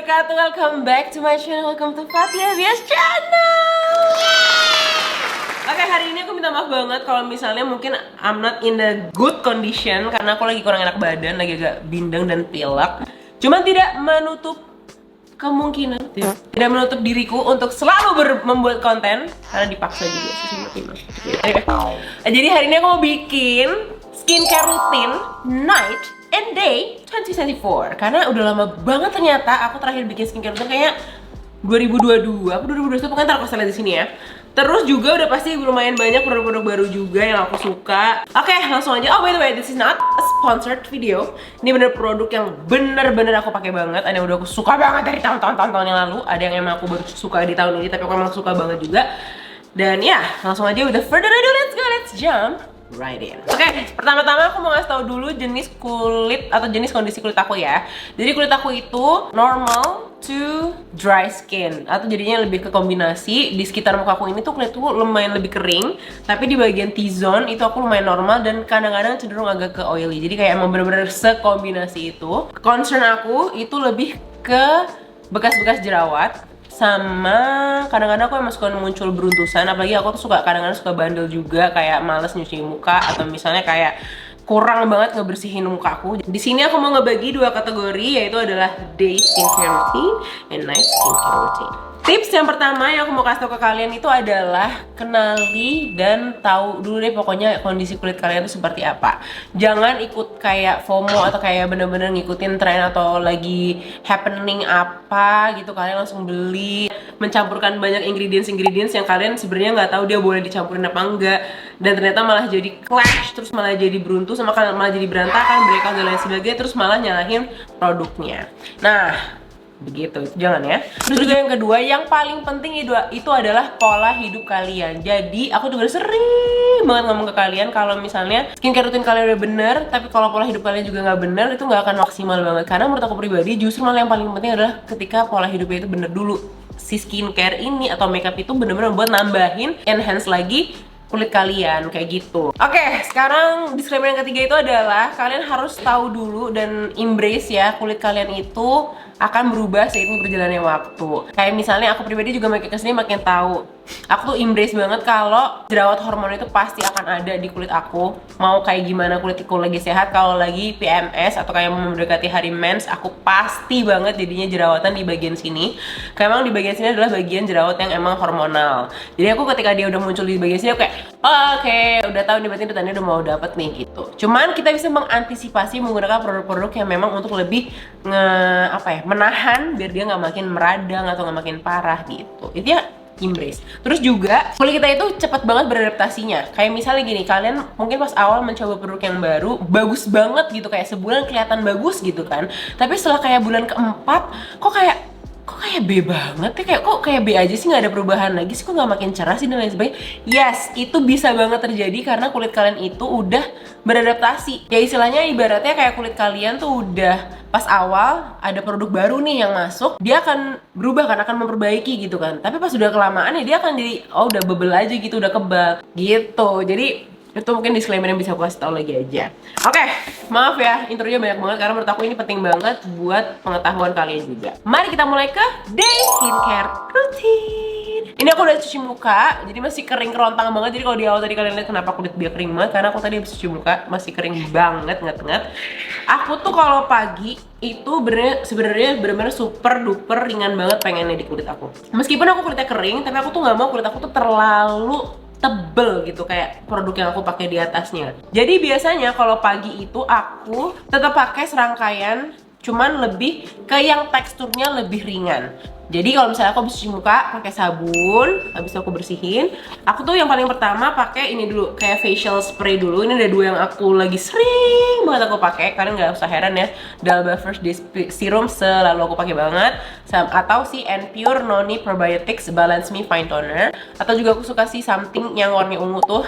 wabarakatuh. Welcome back to my channel. Welcome to Fathia Bias channel. Oke, hari ini aku minta maaf banget kalau misalnya mungkin I'm not in the good condition karena aku lagi kurang enak badan, lagi agak bindeng dan pilek. Cuman tidak menutup kemungkinan, tidak menutup diriku untuk selalu membuat konten karena dipaksa juga sih. Jadi hari ini aku mau bikin skincare rutin night and day 2024 karena udah lama banget ternyata aku terakhir bikin skincare rutin kayak 2022 apa 2021 pokoknya ntar aku lihat di sini ya. Terus juga udah pasti lumayan banyak produk-produk baru juga yang aku suka. Oke, langsung aja. Oh by the way, this is not a sponsored video. Ini bener produk yang bener-bener aku pakai banget. Ada yang udah aku suka banget dari tahun-tahun yang lalu. Ada yang emang aku baru suka di tahun ini, tapi aku emang suka banget juga. Dan ya, langsung aja without further ado, let's jump right in. Oke, pertama-tama aku mau ngasih tau dulu jenis kulit atau jenis kondisi kulit aku ya. Jadi kulit aku itu normal to dry skin atau jadinya lebih ke kombinasi. Di sekitar muka aku ini tuh kulitku lumayan lebih kering, tapi di bagian T-zone itu aku lumayan normal dan kadang-kadang cenderung agak ke oily. Jadi kayak emang bener-bener sekombinasi itu. Concern aku itu lebih ke bekas-bekas jerawat sama kadang-kadang aku emang suka muncul beruntusan, apalagi aku tuh suka kadang-kadang suka bandel juga, kayak males nyuci muka atau misalnya kayak kurang banget ngebersihin mukaku. Di sini aku mau ngebagi dua kategori, yaitu adalah day skincare routine and night skincare routine. Tips yang pertama yang aku mau kasih tau ke kalian itu adalah kenali dan tahu dulu deh pokoknya kondisi kulit kalian itu seperti apa. Jangan ikut kayak FOMO atau kayak bener-bener ngikutin tren atau lagi happening apa gitu kalian langsung beli, mencampurkan banyak ingredients yang kalian sebenarnya nggak tahu dia boleh dicampurin apa enggak, dan ternyata malah jadi clash, terus malah jadi beruntung sama kalian, malah jadi berantakan, mereka dan lain sebagainya, terus malah nyalahin produknya. Nah, begitu, jangan ya. Terus juga yang kedua, yang paling penting itu adalah pola hidup kalian. Jadi aku juga sering banget ngomong ke kalian kalau misalnya skincare rutin kalian udah bener, tapi kalau pola hidup kalian juga nggak bener, itu nggak akan maksimal banget. Karena menurut aku pribadi justru malah yang paling penting adalah ketika pola hidupnya itu bener dulu. Si skincare ini atau makeup itu bener-bener buat nambahin, enhance lagi kulit kalian kayak gitu. Oke, sekarang disclaimer yang ketiga itu adalah kalian harus tahu dulu dan embrace ya, kulit kalian itu akan berubah seiring berjalannya waktu. Kayak misalnya aku pribadi juga makin kesini makin tahu. Aku tuh embrace banget kalau jerawat hormon itu pasti akan ada di kulit aku. Mau kayak gimana kulitku lagi sehat, kalau lagi PMS atau kayak mendekati hari mens, aku pasti banget jadinya jerawatan di bagian sini. Karena emang di bagian sini adalah bagian jerawat yang emang hormonal. Jadi aku ketika dia udah muncul di bagian sini aku kayak, oh, oke, udah tahu nih berarti tandanya udah mau dapet nih gitu. Cuman kita bisa mengantisipasi menggunakan produk-produk yang memang untuk lebih menahan biar dia nggak makin meradang atau nggak makin parah gitu. Itu ya embrace. Terus juga kulit kita itu cepat banget beradaptasinya. Kayak misalnya gini, kalian mungkin pas awal mencoba produk yang baru bagus banget gitu, kayak sebulan kelihatan bagus gitu kan, tapi setelah kayak bulan keempat kok kayak B banget ya, kayak kok kayak B aja sih, nggak ada perubahan lagi sih, kok nggak makin cerah sih dan lain sebagainya. Yes, itu bisa banget terjadi karena kulit kalian itu udah beradaptasi. Ya istilahnya ibaratnya kayak kulit kalian tuh udah pas awal ada produk baru nih yang masuk, dia akan berubah kan, akan memperbaiki gitu kan. Tapi pas udah kelamaan ya dia akan jadi udah bebel aja gitu, udah kebal gitu. Jadi itu mungkin disclaimer yang bisa aku kasih tau lagi aja. Oke, maaf ya, intronya banyak banget karena menurut aku ini penting banget buat pengetahuan kalian juga. Mari kita mulai ke day skincare routine. Ini aku udah cuci muka, jadi masih kering kerontang banget. Jadi kalau di awal tadi kalian lihat kenapa kulit dia kering banget, karena aku tadi habis cuci muka, masih kering banget, nget-nget. Aku tuh kalau pagi itu sebenarnya bener-bener super duper ringan banget pengennya di kulit aku. Meskipun aku kulitnya kering, tapi aku tuh nggak mau kulit aku tuh terlalu tebel gitu kayak produk yang aku pakai di atasnya. Jadi biasanya kalau pagi itu aku tetap pakai serangkaian, cuman lebih ke yang teksturnya lebih ringan. Jadi kalau misalnya aku habis cuci muka pakai sabun, habis itu aku bersihin, aku tuh yang paling pertama pakai ini dulu, kayak facial spray dulu. Ini ada dua yang aku lagi sering banget aku pakai, kalian nggak usah heran ya. Dalba First Day Serum selalu aku pakai banget, atau si Pure Noni Probiotics Balance Me Fine Toner, atau juga aku suka si something yang warna ungu tuh,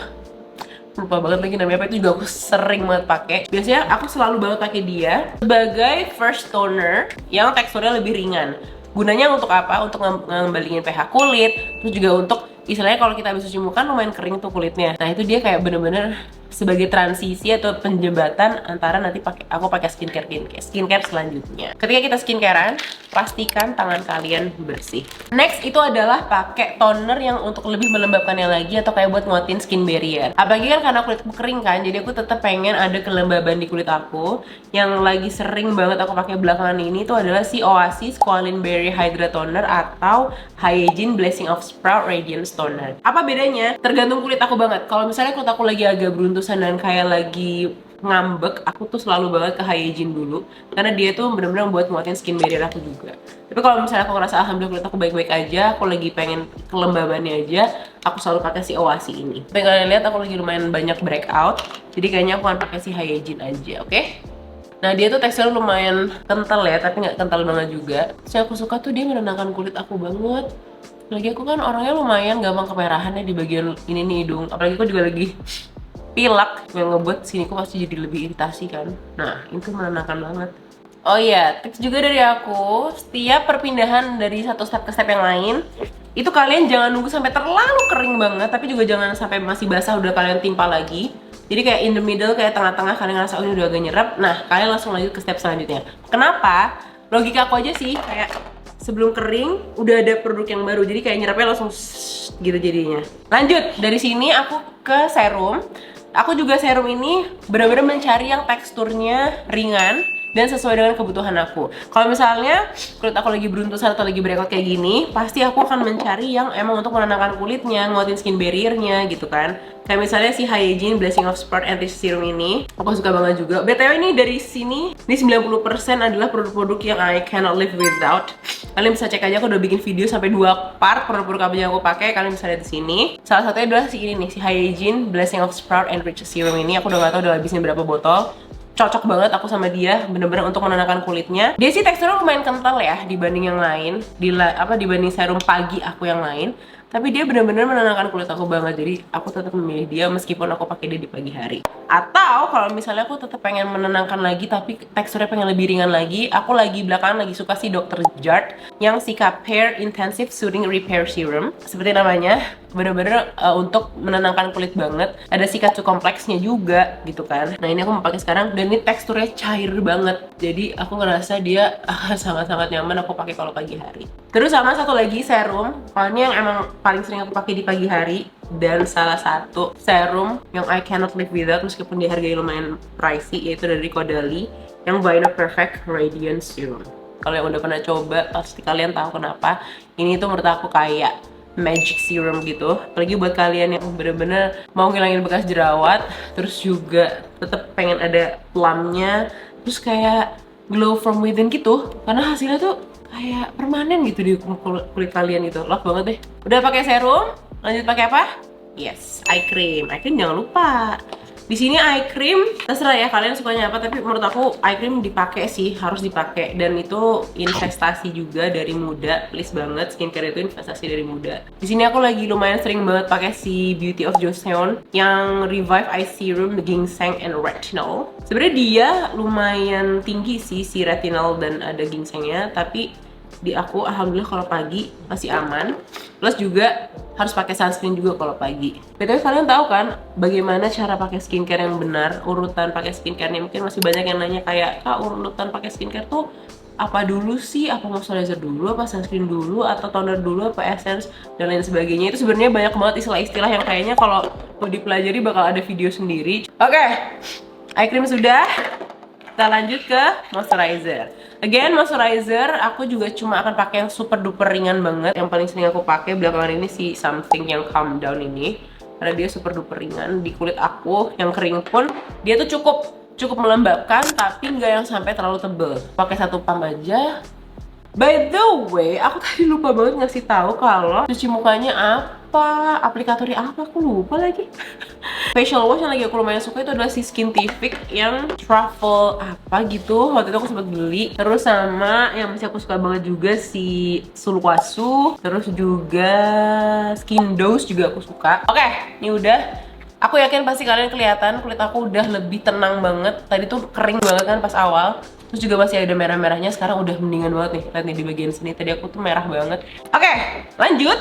lupa banget lagi namanya apa, itu juga aku sering banget pakai. Biasanya aku selalu banget pakai dia sebagai first toner yang teksturnya lebih ringan. Gunanya untuk apa? Untuk ngembaliin pH kulit, terus juga untuk istilahnya kalau kita habis cuci muka kan lumayan kering tuh kulitnya. Nah itu dia kayak bener-bener sebagai transisi atau penjembatan antara nanti aku pakai skincare selanjutnya. Ketika kita skincarean, pastikan tangan kalian bersih. Next itu adalah pakai toner yang untuk lebih melembabkannya lagi atau kayak buat nguatin skin barrier. Apalagi kan karena kulitku kering kan, jadi aku tetap pengen ada kelembaban di kulit aku. Yang lagi sering banget aku pakai belakangan ini itu adalah si Oasis Squalene Berry Hydra Toner atau Hygiene Blessing of Sprout Radiance Toner. Apa bedanya? Tergantung kulit aku banget. Kalau misalnya kulit aku lagi agak beruntusan dan kayak lagi ngambek, aku tuh selalu banget ke Hygiene dulu karena dia tuh bener-bener buat nguatin skin barrier aku juga. Tapi kalau misalnya aku ngerasa alhamdulillah kulit aku baik-baik aja, aku lagi pengen kelembabannya aja, aku selalu pakai si Oasis ini. Tapi kalian lihat aku lagi lumayan banyak breakout, jadi kayaknya aku akan pakai si Hygiene aja, oke? Nah dia tuh teksturnya lumayan kental ya, tapi nggak kental banget juga. Saya aku suka tuh dia menenangkan kulit aku banget. Lagi aku kan orangnya lumayan gampang kemerahan ya di bagian ini nih hidung. Apalagi aku juga lagi pilek yang ngebuat siniku pasti jadi lebih iritasi kan. Nah itu menenangkan banget. Oh iya, tips juga dari aku, setiap perpindahan dari satu step ke step yang lain, itu kalian jangan nunggu sampai terlalu kering banget, tapi juga jangan sampai masih basah udah kalian timpa lagi. Jadi kayak in the middle, kayak tengah-tengah kalian ngerasa oh ini udah agak nyerap, nah kalian langsung lanjut ke step selanjutnya. Kenapa? Logika aku aja sih, kayak sebelum kering udah ada produk yang baru, jadi kayak nyerapnya langsung gitu jadinya. Lanjut, dari sini aku ke serum. Aku juga serum ini benar-benar mencari yang teksturnya ringan dan sesuai dengan kebutuhan aku. Kalau misalnya kulit aku lagi beruntusan atau lagi breakout kayak gini, pasti aku akan mencari yang emang untuk menenangkan kulitnya, nguatin skin barrier-nya gitu kan. Kayak misalnya si Hygiene Blessing of Sprout Anti Serum ini, aku suka banget juga. BTW ini dari sini, ini 90% adalah produk-produk yang I cannot live without. Kalian bisa cek aja, aku udah bikin video sampai 2 part produk-produk apa yang aku pakai. Kalian bisa lihat di sini. Salah satunya adalah si ini nih, si Hygiene Blessing of Sprout Enriched Serum ini. Aku udah gak tau udah habisin berapa botol. Cocok banget aku sama dia, bener-bener untuk menenangkan kulitnya. Dia sih teksturnya lumayan kental ya dibanding yang lain, dibanding serum pagi aku yang lain. Tapi dia bener-bener menenangkan kulit aku banget, jadi aku tetap memilih dia meskipun aku pakai dia di pagi hari. Atau kalau misalnya aku tetap pengen menenangkan lagi tapi teksturnya pengen lebih ringan lagi, aku belakangan lagi suka si Dr. Jart yang si Caphair Intensive Soothing Repair Serum. Seperti namanya, bener-bener untuk menenangkan kulit banget. Ada si Katsu kompleksnya juga gitu kan. Nah ini aku mau pakai sekarang dan ini teksturnya cair banget. Jadi aku ngerasa dia sangat-sangat nyaman aku pakai kalau pagi hari. Terus sama satu lagi serum, ini yang emang paling sering aku pakai di pagi hari dan salah satu serum yang I cannot live without meskipun dia harganya lumayan pricey, yaitu dari Caudalie yang Vino Perfect Radiance Serum. Kalau yang udah pernah coba pasti kalian tahu kenapa ini tuh menurut aku kayak magic serum gitu. Apalagi buat kalian yang bener-bener mau ngilangin bekas jerawat, terus juga tetap pengen ada plumnya, terus kayak glow from within gitu, karena hasilnya tuh kayak permanen gitu di kulit kalian gitu. Love banget deh. Udah pakai serum, lanjut pakai apa? Yes, eye cream. Eye cream jangan lupa. Di sini eye cream terserah ya kalian sukanya apa, tapi menurut aku eye cream dipakai sih, harus dipakai, dan itu investasi juga dari muda. Please banget, skincare itu investasi dari muda. Di sini aku lagi lumayan sering banget pakai si Beauty of Joseon yang Revive Eye Serum Ginseng and Retinol. Sebenarnya dia lumayan tinggi sih si retinol dan ada ginsengnya, tapi di aku alhamdulillah kalau pagi masih aman. Plus juga harus pakai sunscreen juga kalau pagi. Betul, kalian tahu kan bagaimana cara pakai skincare yang benar, urutan pakai skincare-nya. Mungkin masih banyak yang nanya kayak, Kak, urutan pakai skincare tuh apa dulu sih? Apa moisturizer dulu, apa sunscreen dulu, atau toner dulu, apa essence, dan lain sebagainya. Itu sebenarnya banyak banget istilah-istilah yang kayaknya kalau mau dipelajari bakal ada video sendiri. Oke, eye cream sudah. Kita lanjut ke moisturizer. Again, moisturizer aku juga cuma akan pakai yang super duper ringan banget. Yang paling sering aku pakai belakangan ini si Something yang Calm Down ini, karena dia super duper ringan di kulit aku yang kering pun. Dia tuh cukup melembabkan, tapi nggak yang sampai terlalu tebel. Pakai satu pump aja. By the way, aku tadi lupa banget ngasih tahu kalau cuci mukanya apa, aplikatornya apa, aku lupa lagi. Facial wash yang lagi aku lumayan suka itu adalah si Skintific yang truffle apa gitu. Waktu itu aku sempat beli. Terus sama yang masih aku suka banget juga si Sulwasu. Terus juga Skin Dose juga aku suka. Oke, ini udah. Aku yakin pasti kalian kelihatan kulit aku udah lebih tenang banget. Tadi tuh kering banget kan pas awal. Terus juga masih ada merah-merahnya, sekarang udah mendingan banget nih. Lihat nih di bagian sini, tadi aku tuh merah banget. Oke, lanjut.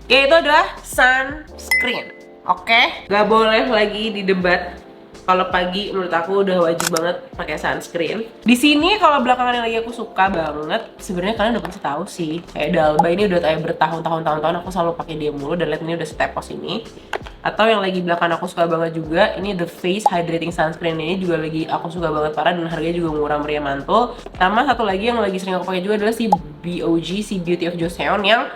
Yaitu adalah sunscreen. Oke, gak boleh lagi didebat Kalau pagi menurut aku udah wajib banget pakai sunscreen. Di sini kalau belakangan yang lagi aku suka banget, sebenarnya kalian udah pasti tahu sih, kayak Dalba ini udah kayak bertahun-tahun aku selalu pakai dia mulu, dan lihat ini udah setepos ini. Atau yang lagi belakangan aku suka banget juga, ini The Face Hydrating Sunscreen, ini juga lagi aku suka banget parah dan harganya juga murah meriah mantul. Sama satu lagi yang lagi sering aku pakai juga adalah si BOG, si Beauty of Joseon yang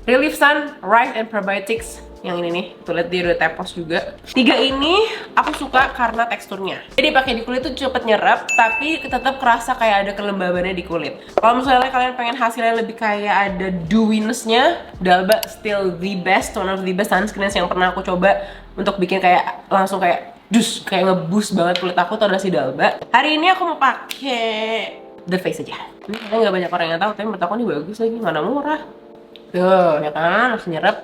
Relief Sun, Right and Probiotics. Yang ini nih, tuh lihat dia udah tepos juga. 3 ini aku suka karena teksturnya. Jadi pakai di kulit tuh cepet nyerap, tapi tetap kerasa kayak ada kelembabannya di kulit. Kalau misalnya kalian pengen hasilnya lebih kayak ada dewiness-nya, Dalba still the best, one of the best sunscreen yang pernah aku coba untuk bikin kayak langsung kayak kayak nge-boost banget kulit aku tuh adalah si Dalba. Hari ini aku mau pakai The Face aja. Ini kayaknya nggak banyak orang yang tahu, tapi menurut aku ini bagus lagi, mana murah. Tuh, ya kan, langsung nyerap.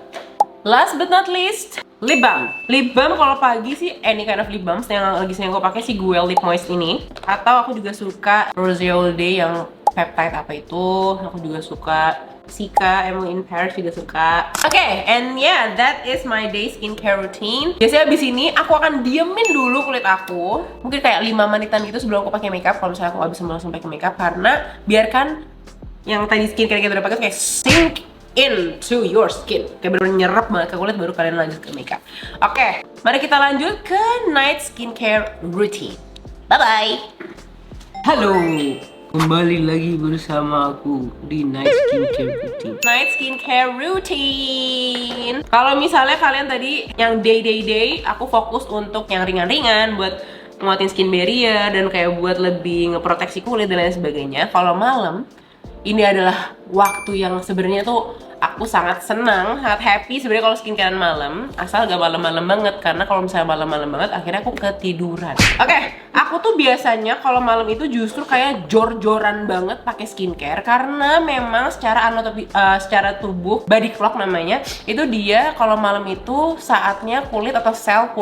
Last but not least, lip balm. Lip balm kalau pagi sih any kind of lip balm yang lagi sering gue pakai sih gue Lip Moist ini. Atau aku juga suka Rosé All Day yang peptide apa itu. Aku juga suka Sika Emily in Paris juga suka. Oke, and yeah, that is my day skincare routine. Biasanya abis ini aku akan diemin dulu kulit aku, mungkin kayak 5 menitan gitu sebelum aku pakai makeup. Kalau misalnya aku abis langsung pakai makeup, karena biarkan yang tadi skincare kita udah pakai kayak sink into your skin, kayak bener-bener nyerap banget ke kulit, baru kalian lanjut ke makeup. Oke, mari kita lanjut ke night skincare routine. Bye bye. Halo, kembali lagi bersama aku di night skincare routine. Night skincare routine. Kalau misalnya kalian tadi yang day, aku fokus untuk yang ringan-ringan buat nguatin skin barrier dan kayak buat lebih ngeproteksi kulit dan lain sebagainya. Kalau malam, ini adalah waktu yang sebenarnya tuh aku sangat senang, sangat happy sebenarnya kalau skincarean malam, asal gak malam-malam banget, karena kalau misalnya malam-malam banget akhirnya aku ketiduran. Oke, aku tuh biasanya kalau malam itu justru kayak jor-joran banget pakai skincare, karena memang secara anatomi, secara tubuh, body clock namanya, itu dia kalau malam itu saatnya kulit atau sel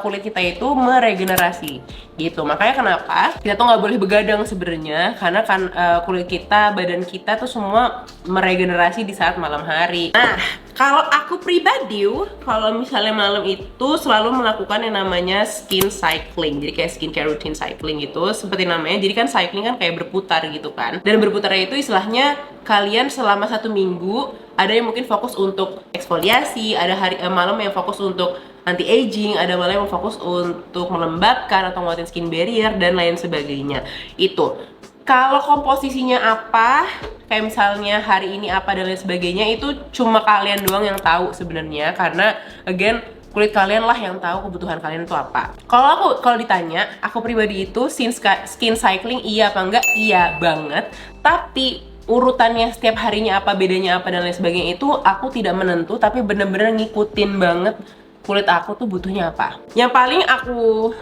kulit kita itu meregenerasi gitu. Makanya kenapa kita tuh nggak boleh begadang sebenarnya, karena kan kulit kita, badan kita tuh semua meregenerasi di saat malam hari. Nah, kalau aku pribadi, kalau misalnya malam itu selalu melakukan yang namanya skin cycling. Jadi kayak skincare routine cycling gitu, seperti namanya. Jadi kan cycling kan kayak berputar gitu kan. Dan berputarnya itu istilahnya kalian selama 1 minggu, ada yang mungkin fokus untuk eksfoliasi, ada hari malam yang fokus untuk anti aging, ada malam yang fokus untuk melembabkan atau nguatin skin barrier dan lain sebagainya. Itu kalau komposisinya apa, kayak misalnya hari ini apa dan lain sebagainya, itu cuma kalian doang yang tahu sebenarnya, karena again kulit kalian lah yang tahu kebutuhan kalian itu apa. Kalau ditanya, aku pribadi itu skin cycling iya apa enggak? Iya banget. Tapi urutannya setiap harinya apa, bedanya apa dan lain sebagainya itu aku tidak menentu, tapi bener-bener ngikutin banget kulit aku tuh butuhnya apa. Yang paling aku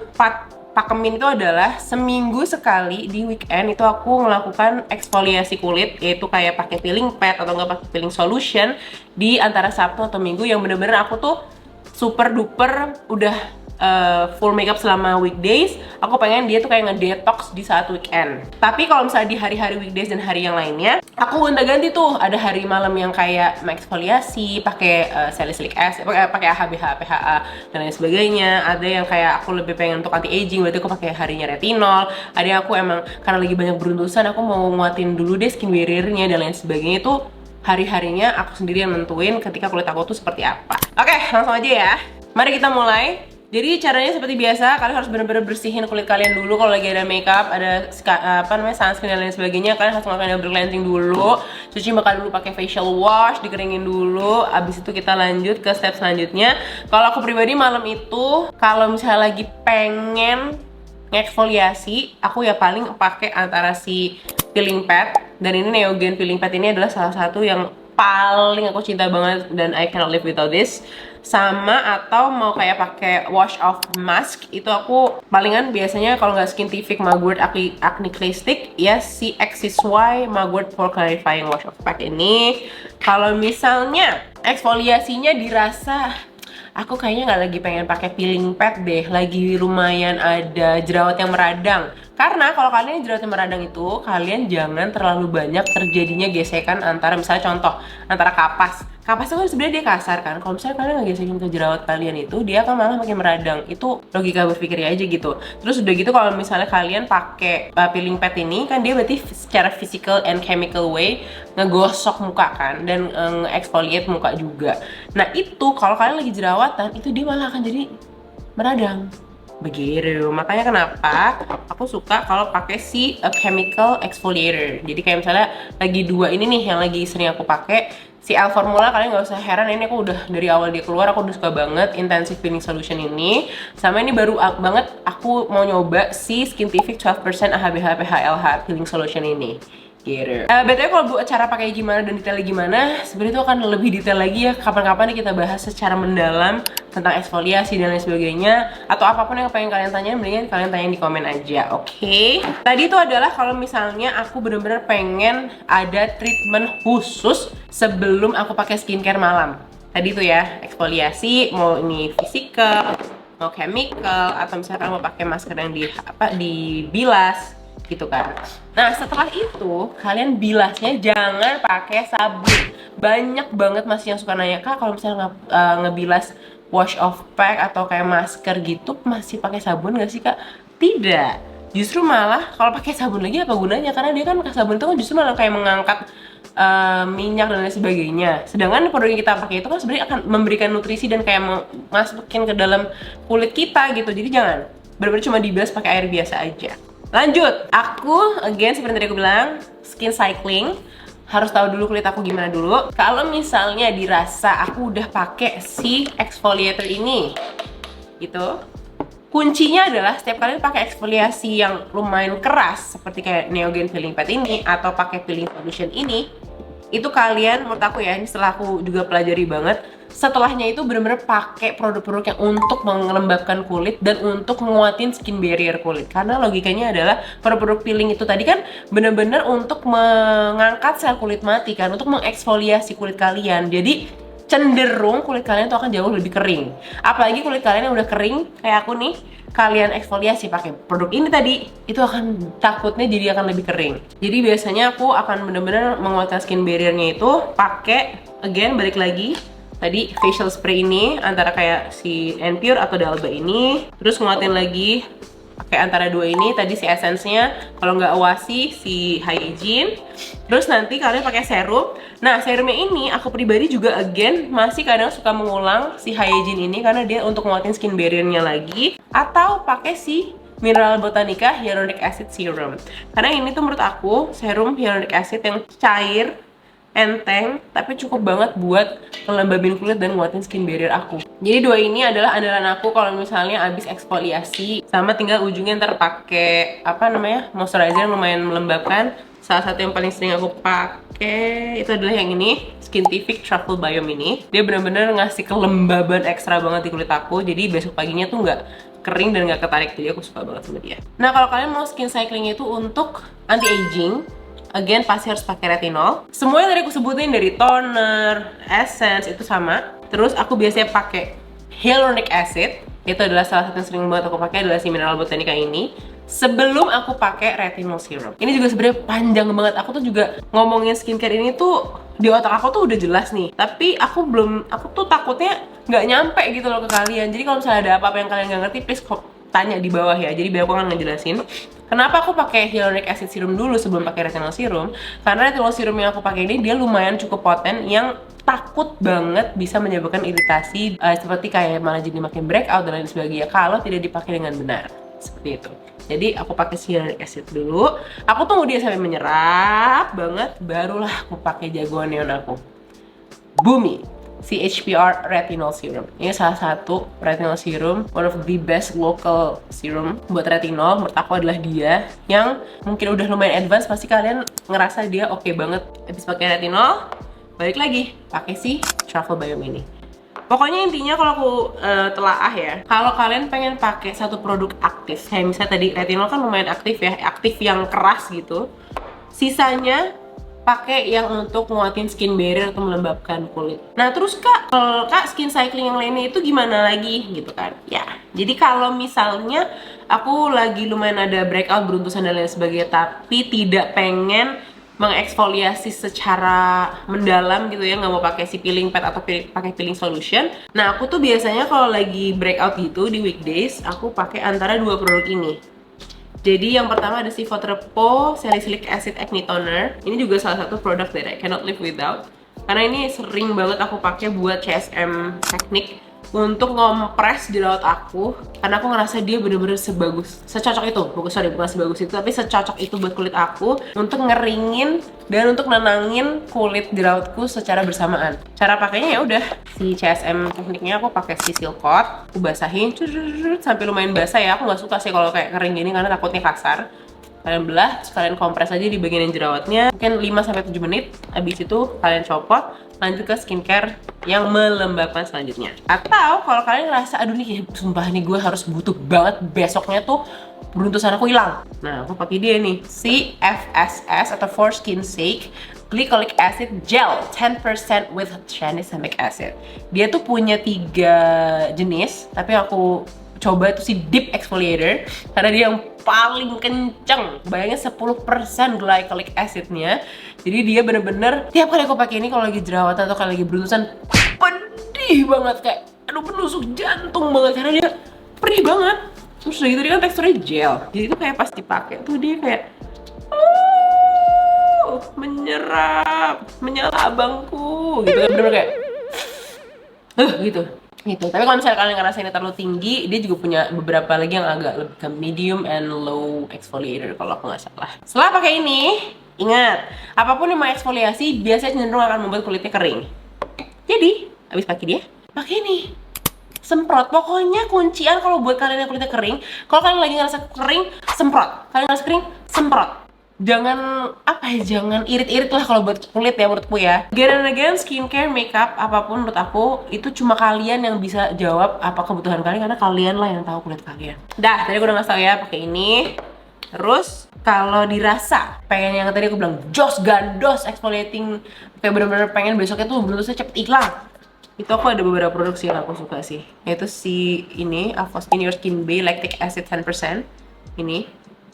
pakemin itu adalah seminggu sekali di weekend itu aku melakukan eksfoliasi kulit, yaitu kayak pakai peeling pad atau nggak pakai peeling solution di antara Sabtu atau Minggu, yang bener-bener aku tuh super duper udah full makeup selama weekdays. Aku pengen dia tuh kayak ngedetox di saat weekend. Tapi kalau misalnya di hari-hari weekdays dan hari yang lainnya, aku gonta-ganti tuh. Ada hari malam yang kayak mengeksfoliasi pakai salicylic acid, pakai AHA, PHA dan lain sebagainya. Ada yang kayak aku lebih pengen untuk anti aging, berarti aku pakai harinya retinol. Ada yang aku emang karena lagi banyak beruntusan, aku mau nguatin dulu deh skin barrier-nya dan lain sebagainya. Itu hari-harinya aku sendiri yang nentuin ketika kulit aku tuh seperti apa. Oke, langsung aja ya. Mari kita mulai. Jadi caranya seperti biasa, kalian harus benar-benar bersihin kulit kalian dulu. Kalau lagi ada makeup, ada sunscreen dan lain sebagainya, kalian harus melakukan double cleansing dulu. Cuci muka dulu pakai facial wash, dikeringin dulu. Abis itu kita lanjut ke step selanjutnya. Kalau aku pribadi malam itu, kalau misalnya lagi pengen ngeksfoliasi, aku ya paling pakai antara si peeling pad, dan ini Neogen peeling pad ini adalah salah satu yang paling aku cinta banget dan I cannot live without this. Sama atau mau kayak pakai wash off mask, itu aku palingan biasanya kalau nggak Skintific Mugwort Acne Clay Stick ya si XSY Mugwort Pore Clarifying Wash Off Pack ini. Kalau misalnya eksfoliasinya dirasa aku kayaknya nggak lagi pengen pakai peeling pad deh, lagi lumayan ada jerawat yang meradang, Karena kalau kalian jerawatnya meradang itu, kalian jangan terlalu banyak terjadinya gesekan antara, misalnya contoh, antara kapas. Kapas itu kan sebenarnya dia kasar kan. Kalau misalnya kalian ngegesekin ke jerawat kalian itu, dia akan malah makin meradang. Itu logika berpikirnya aja gitu. Terus udah gitu kalau misalnya kalian pakai peeling pad ini, kan dia berarti secara physical and chemical way ngegosok muka kan, dan nge-exfoliate muka juga. Nah itu kalau kalian lagi jerawatan, itu dia malah akan jadi meradang. Begitu, makanya kenapa aku suka kalau pakai si chemical exfoliator. Jadi kayak misalnya lagi dua ini nih yang lagi sering aku pakai, si L Formula. Kalian nggak usah heran, ini aku udah dari awal dia keluar aku udah suka banget intensive peeling solution ini. Sama ini baru banget aku mau nyoba si Skintific 12% AHBH PHLH peeling solution ini. Gitu. BTW kalau buat cara pakai gimana dan detailnya gimana, sebenarnya itu akan lebih detail lagi ya. Kapan-kapan kita bahas secara mendalam tentang eksfoliasi dan lain sebagainya, atau apapun yang pengen kalian tanyain, mendingan kalian tanya di komen aja, oke? Tadi itu adalah kalau misalnya aku bener-bener pengen ada treatment khusus sebelum aku pakai skincare malam. Tadi tuh ya, eksfoliasi, mau ini physical, mau chemical, atau misalkan mau pakai masker yang dibilas gitu kan. Nah setelah itu kalian bilasnya jangan pakai sabun. Banyak banget masih yang suka nanya, Kak kalau misalnya ngebilas wash off pack atau kayak masker gitu masih pakai sabun gak sih Kak? Tidak, justru malah kalau pakai sabun lagi apa gunanya, karena dia kan sabun itu kan justru malah kayak mengangkat minyak dan lain sebagainya. Sedangkan produk yang kita pakai itu kan sebenarnya akan memberikan nutrisi dan kayak masukin ke dalam kulit kita gitu. Jadi jangan benar-benar cuma dibilas pakai air biasa aja. Lanjut, aku again seperti tadi aku bilang, skin cycling. Harus tahu dulu kulit aku gimana dulu. Kalau misalnya dirasa aku udah pakai si exfoliator ini gitu, kuncinya adalah setiap kalian pakai eksfoliasi yang lumayan keras seperti kayak Neogen Peeling Pad ini atau pakai peeling solution ini, itu kalian, menurut aku ya, ini setelah aku juga pelajari banget, setelahnya itu bener-bener pakai produk-produk yang untuk melembabkan kulit dan untuk menguatin skin barrier kulit. Karena logikanya adalah produk-produk peeling itu tadi kan bener-bener untuk mengangkat sel kulit mati kan, untuk mengeksfoliasi kulit kalian. Jadi cenderung kulit kalian itu akan jauh lebih kering. Apalagi kulit kalian yang udah kering kayak aku nih, kalian eksfoliasi pakai produk ini tadi, itu akan takutnya jadi akan lebih kering. Jadi biasanya aku akan bener-bener menguatkan skin barriernya itu pakai, again balik lagi tadi facial spray ini antara kayak si Enpure atau Dalba ini, terus nguatin lagi pakai antara dua ini tadi si essence-nya, kalau nggak Oasi si Hygiene. Terus nanti kalian pakai serum. Nah serumnya ini aku pribadi juga again masih kadang suka mengulang si Hygiene ini karena dia untuk nguatin skin barrier-nya lagi, atau pakai si Mineral Botanica Hyaluronic Acid Serum. Karena ini tuh menurut aku serum hyaluronic acid yang cair, enteng, tapi cukup banget buat ngelembabin kulit dan nguatin skin barrier aku. Jadi dua ini adalah andalan aku kalau misalnya abis eksfoliasi, sama tinggal ujungnya ntar pakai apa namanya, moisturizer yang lumayan melembabkan. Salah satu yang paling sering aku pakai itu adalah yang ini, Skintific Truffle Biome ini. Dia bener-bener ngasih kelembaban ekstra banget di kulit aku, jadi besok paginya tuh nggak kering dan nggak ketarik, jadi aku suka banget sama dia. Nah kalau kalian mau skin cycling itu untuk anti-aging, again pasti harus pakai retinol. Semua yang tadi aku sebutin dari toner, essence itu sama. Terus aku biasanya pakai hyaluronic acid. Itu adalah salah satu yang sering banget aku pakai adalah si Mineral Botanica ini. Sebelum aku pakai retinol serum. Ini juga sebenarnya panjang banget. Aku tuh juga ngomongin skincare ini tuh di otak aku tuh udah jelas nih. Tapi aku tuh takutnya nggak nyampe gitu loh ke kalian. Jadi kalau misalnya ada apa-apa yang kalian nggak ngerti, please tanya di bawah ya. Jadi biar aku akan ngejelasin. Kenapa aku pakai hyaluronic acid serum dulu sebelum pakai retinol serum? Karena retinol serum yang aku pakai ini dia lumayan cukup poten, yang takut banget bisa menyebabkan iritasi seperti kayak malah jadi makin breakout dan lain sebagainya kalau tidak dipakai dengan benar. Seperti itu. Jadi aku pakai hyaluronic acid dulu. Aku tunggu dia sampai menyerap banget, barulah aku pakai jagoan neon aku, Bumi CHPR Retinol Serum. Ini salah satu retinol serum, one of the best local serum buat retinol. Menurut aku adalah dia yang mungkin udah lumayan advance, pasti kalian ngerasa dia oke banget. Habis pakai retinol, balik lagi pakai si Truffle Biome ini. Pokoknya intinya kalau aku telaah ya, kalau kalian pengen pakai satu produk aktif, kayak misalnya tadi retinol kan lumayan aktif ya, aktif yang keras gitu. Sisanya pakai yang untuk nguatin skin barrier atau melembabkan kulit. Nah terus Kak skin cycling yang lainnya itu gimana lagi gitu kan? Ya, jadi kalau misalnya aku lagi lumayan ada breakout, beruntusan dan lain sebagainya, tapi tidak pengen mengeksfoliasi secara mendalam gitu ya, nggak mau pakai si peeling pad atau pakai peeling solution. Nah, aku tuh biasanya kalau lagi breakout gitu di weekdays, aku pakai antara dua produk ini. Jadi yang pertama ada si Vatrepro Salicylic Acid Acne Toner. Ini juga salah satu produk that I cannot live without. Karena ini sering banget aku pakai buat CSM teknik untuk ngompres jerawat aku, karena aku ngerasa dia bener-bener secocok itu, bukan sebagus itu, tapi secocok itu buat kulit aku untuk ngeringin dan untuk nenangin kulit jerawatku secara bersamaan. Cara pakainya ya udah, si CSM tekniknya aku pakai si Silkot, aku basahin sampai lumayan basah ya. Aku nggak suka sih kalau kayak kering gini karena takutnya kasar. Kalian belah, terus kalian kompres aja di bagian yang jerawatnya, mungkin 5-7 menit. Habis itu kalian copot, lanjut ke skincare yang melembabkan selanjutnya. Atau kalau kalian ngerasa, aduh nih sumpah nih gue harus butuh banget besoknya tuh beruntusan aku hilang. Nah, aku pakai dia nih, si FSS atau For Skin Sake Glycolic Acid Gel 10% with tranexamic acid. Dia tuh punya 3 jenis, tapi aku coba itu si Deep Exfoliator karena dia yang paling kenceng. Bayangin 10% glycolic acidnya. Jadi dia bener-bener tiap kali aku pakai ini kalau lagi jerawatan atau kalau lagi beruntusan pedih banget, kayak aduh penusuk jantung banget karena dia perih banget. Terus udah gitu dia kan teksturnya gel. Jadi itu kayak pas dipakai tuh dia kayak menyala abangku gitu kan, bener-bener kayak gitu. Tapi kalau misalnya kalian ngerasa ini terlalu tinggi, dia juga punya beberapa lagi yang agak lebih ke medium and low exfoliator kalau aku nggak salah. Setelah pakai ini, ingat, apapun yang mau eksfoliasi biasanya cenderung akan membuat kulitnya kering. Jadi, habis pakai dia, pakai ini. Semprot. Pokoknya kuncian kalau buat kalian yang kulitnya kering, kalau kalian lagi ngerasa kering, semprot. Kalian ngerasa kering, semprot. Jangan jangan irit-irit lah kalau buat kulit ya, menurutku ya. Again and again, skincare, makeup, apapun menurut aku itu cuma kalian yang bisa jawab apa kebutuhan kalian, karena kalian lah yang tahu kulit kalian. Dah, tadi aku udah ngasih tau ya pakai ini. Terus kalau dirasa pengen yang tadi aku bilang jos gandos exfoliating, kayak bener-bener pengen besoknya tuh beruntusnya cepet hilang, itu aku ada beberapa produk sih yang aku suka sih, yaitu si ini Avos In Your Skin Bay Lactic Acid 10%.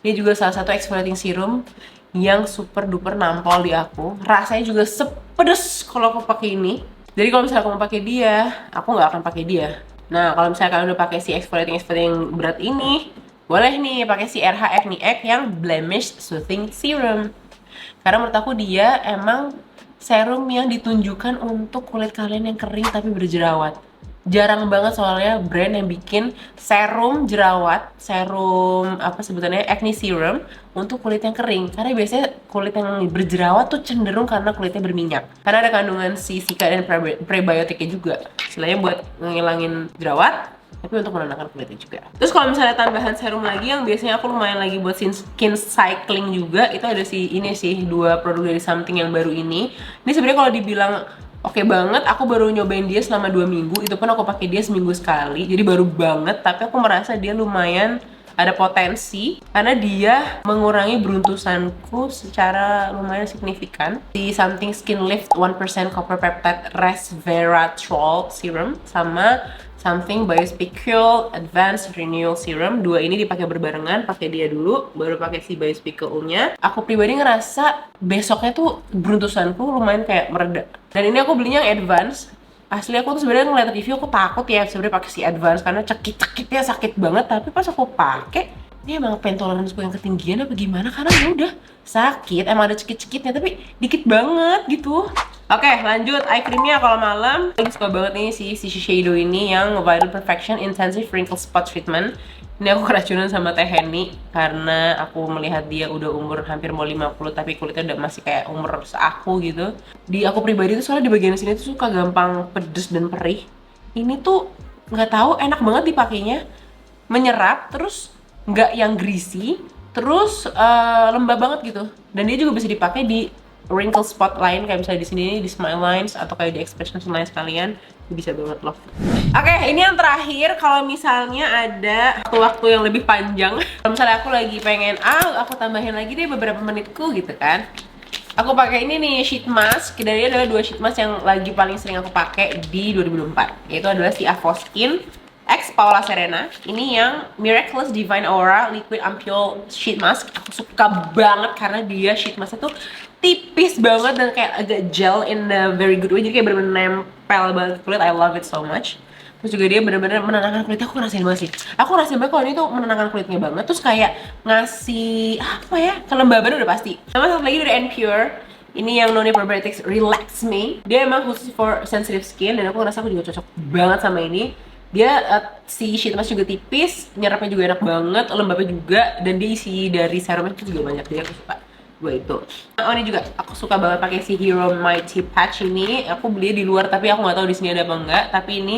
Ini juga salah satu exfoliating serum yang super duper nampol di aku. Rasanya juga sepedes kalau aku pakai ini. Jadi kalau misalnya aku mau pakai dia, aku nggak akan pakai dia. Nah, kalau misalnya kalian udah pakai si exfoliating berat ini, boleh nih pakai si RH Acne Egg yang Blemish Soothing Serum. Karena menurut aku dia emang serum yang ditunjukkan untuk kulit kalian yang kering tapi berjerawat. Jarang banget soalnya brand yang bikin serum jerawat, serum apa sebutannya, acne serum untuk kulit yang kering. Karena biasanya kulit yang berjerawat tuh cenderung karena kulitnya berminyak. Karena ada kandungan si sika dan prebiotiknya juga. Selain buat ngilangin jerawat, tapi untuk menenangkan kulitnya juga. Terus kalau misalnya tambahan serum lagi yang biasanya aku lumayan lagi buat skin cycling juga, itu ada si ini sih, 2 produk dari Something yang baru ini. Ini sebenarnya kalau dibilang oke banget, aku baru nyobain dia selama 2 minggu, itu pun aku pakai dia seminggu sekali, jadi baru banget. Tapi aku merasa dia lumayan ada potensi karena dia mengurangi beruntusanku secara lumayan signifikan. Di Something Skin Lift 1% Copper Peptide Resveratrol Serum sama Something Biospicule Advanced Renewal Serum. 2 ini dipakai berbarengan, pakai dia dulu, baru pakai si Biospicule-nya. Aku pribadi ngerasa besoknya tuh beruntusanku lumayan kayak mereda. Dan ini aku belinya yang advance. Asli aku tuh sebenarnya ngeliat review aku takut ya sebenarnya pakai si advance karena cekit-cekitnya sakit banget. Tapi pas aku pakai, ini emang pain toleranceku yang ketinggian apa gimana? Karena ya udah sakit, emang ada cekit-cekitnya tapi dikit banget gitu. Oke, lanjut eye creamnya kalau malam. Aku suka banget nih si Shiseido ini yang Vital Perfection Intensive Wrinkle Spot Treatment. Ini aku keracunan sama Teh Henny karena aku melihat dia udah umur hampir mau 50 tapi kulitnya udah masih kayak umur seaku gitu. Di aku pribadi tuh soalnya di bagian sini tuh suka gampang pedes dan perih. Ini tuh nggak tahu enak banget dipakainya, menyerap, terus nggak yang greasy, terus lembab banget gitu. Dan dia juga bisa dipakai di wrinkle spot lain kayak misalnya di sini di smile lines atau kayak di expression lines kalian, bisa banget loh. Oke, ini yang terakhir kalau misalnya ada waktu yang lebih panjang. Kalau misalnya aku lagi pengen aku tambahin lagi deh beberapa menitku gitu kan. Aku pakai ini nih sheet mask. Dan ini adalah 2 sheet mask yang lagi paling sering aku pakai di 2024. Yaitu adalah si Avoskin X Paula Serena. Ini yang Miraculous Divine Aura Liquid Ampoule Sheet Mask. Aku suka banget karena dia sheet masknya tuh tipis banget dan kayak agak gel in the very good way. Jadi kayak bener-bener nempel banget kulit. I love it so much. Terus juga dia bener-bener menenangkan kulitnya. Aku ngerasain banget sih. Aku ngerasain banget kalau ini tuh menenangkan kulitnya banget. Terus kayak ngasih apa ya, kelembaban udah pasti. Sama satu lagi dari N-Pure. Ini yang Noni Probiotics Relax Me. Dia emang khusus for sensitive skin dan aku ngerasa aku juga cocok banget sama ini. Dia si sheet mask juga tipis, nyerapnya juga enak banget, lembabnya juga, dan dia isi dari serumnya itu juga banyak. Jadi aku suka dua itu. Oh ini juga aku suka banget pakai si Hero Mighty Patch ini. Aku beli di luar tapi aku nggak tahu di sini ada apa enggak. Tapi ini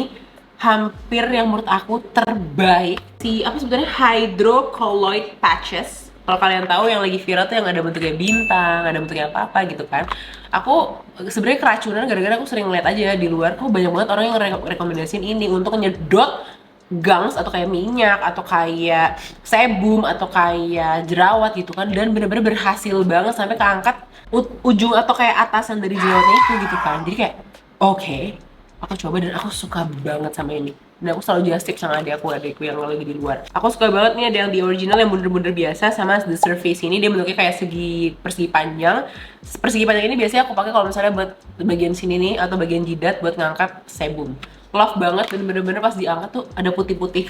hampir yang menurut aku terbaik. Si apa sebetulnya Hydrocolloid Patches. Kalau kalian tahu yang lagi viral tuh yang ada bentuknya bintang, ada bentuknya apa-apa gitu kan. Aku sebenarnya keracunan gara-gara aku sering ngeliat aja di luar kok banyak banget orang yang rekomendasiin ini untuk nyedot gums atau kayak minyak atau kayak sebum atau kayak jerawat gitu kan, dan bener-bener berhasil banget sampai keangkat ujung atau kayak atasan dari jerawatnya itu gitu kan. Jadi kayak oke, aku coba dan aku suka banget sama ini. Dan aku selalu just tip sama adikku yang lagi di luar. Aku suka banget nih ada yang di original yang bener-bener biasa sama the surface ini. Dia bentuknya kayak segi persegi panjang. Persegi panjang ini biasanya aku pakai kalau misalnya buat bagian sini nih atau bagian jidat buat ngangkat sebum. Love banget dan bener-bener pas diangkat tuh ada putih-putih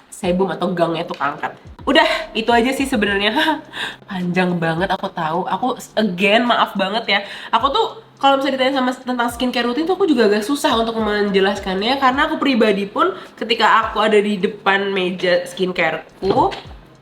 sebum atau gangnya tuh keangkat. Udah, itu aja sih sebenarnya. Panjang banget aku tahu. Aku again maaf banget ya. Aku tuh kalau misalnya ditanya sama tentang skincare rutin tuh aku juga agak susah untuk menjelaskannya karena aku pribadi pun ketika aku ada di depan meja skincareku,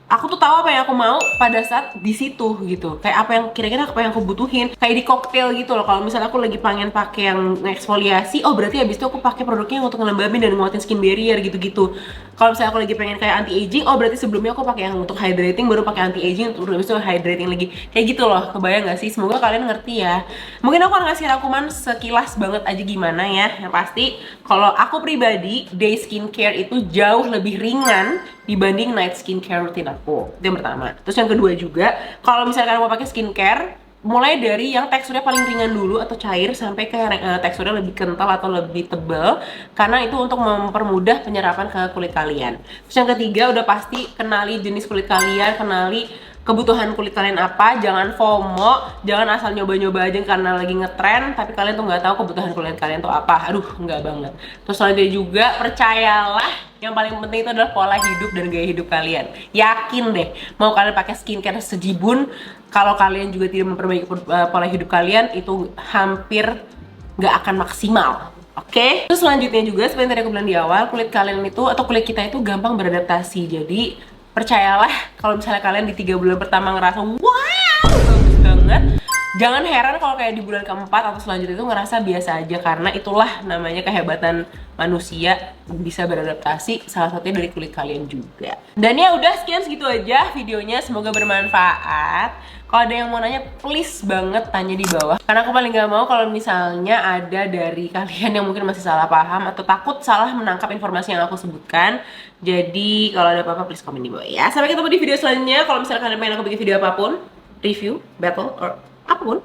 aku tuh tahu apa yang aku mau pada saat di situ gitu. Kayak apa yang kira-kira apa yang aku butuhin. Kayak di koktail gitu loh. Kalau misalnya aku lagi pengen pakai yang eksfoliasi, oh berarti habis itu aku pakai produknya yang untuk ngelembabin dan nguatin skin barrier gitu-gitu. Kalau misalnya aku lagi pengen kayak anti aging, oh berarti sebelumnya aku pakai yang untuk hydrating baru pakai anti aging untuk habis itu hydrating lagi. Kayak gitu loh. Kebayang gak sih? Semoga kalian ngerti ya. Mungkin aku akan ngasih rangkuman sekilas banget aja gimana ya. Yang pasti kalau aku pribadi day skincare itu jauh lebih ringan dibanding night skincare rutin aku. Itu yang pertama. Terus yang kedua juga, kalau misalkan mau pakai skincare, mulai dari yang teksturnya paling ringan dulu atau cair sampai ke teksturnya lebih kental atau lebih tebal, karena itu untuk mempermudah penyerapan ke kulit kalian. Terus yang ketiga udah pasti kenali jenis kulit kalian, kenali kebutuhan kulit kalian apa, jangan FOMO, jangan asal nyoba-nyoba aja karena lagi ngetren tapi kalian tuh nggak tahu kebutuhan kulit kalian tuh apa. Aduh, nggak banget. Terus selanjutnya juga percayalah, yang paling penting itu adalah pola hidup dan gaya hidup kalian. Yakin deh, mau kalian pakai skincare sejibun, kalau kalian juga tidak memperbaiki pola hidup kalian, itu hampir nggak akan maksimal. Oke? Terus selanjutnya juga, seperti yang tadi aku bilang di awal, kulit kalian itu atau kulit kita itu gampang beradaptasi. Jadi percayalah kalau misalnya kalian di 3 bulan pertama ngerasa wow bagus banget, jangan heran kalau kayak di bulan keempat atau selanjutnya itu ngerasa biasa aja, karena itulah namanya kehebatan manusia bisa beradaptasi, salah satunya dari kulit kalian juga. Dan ya udah, sekian segitu aja videonya, semoga bermanfaat. Kalau ada yang mau nanya, please banget tanya di bawah. Karena aku paling gak mau kalau misalnya ada dari kalian yang mungkin masih salah paham atau takut salah menangkap informasi yang aku sebutkan. Jadi kalau ada apa-apa please komen di bawah ya. Sampai ketemu di video selanjutnya. Kalau misalnya kalian pengen aku bikin video apapun, review, battle, or apapun,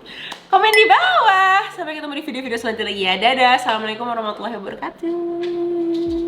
komen di bawah. Sampai ketemu di video-video selanjutnya lagi ya. Dadah. Assalamualaikum warahmatullahi wabarakatuh.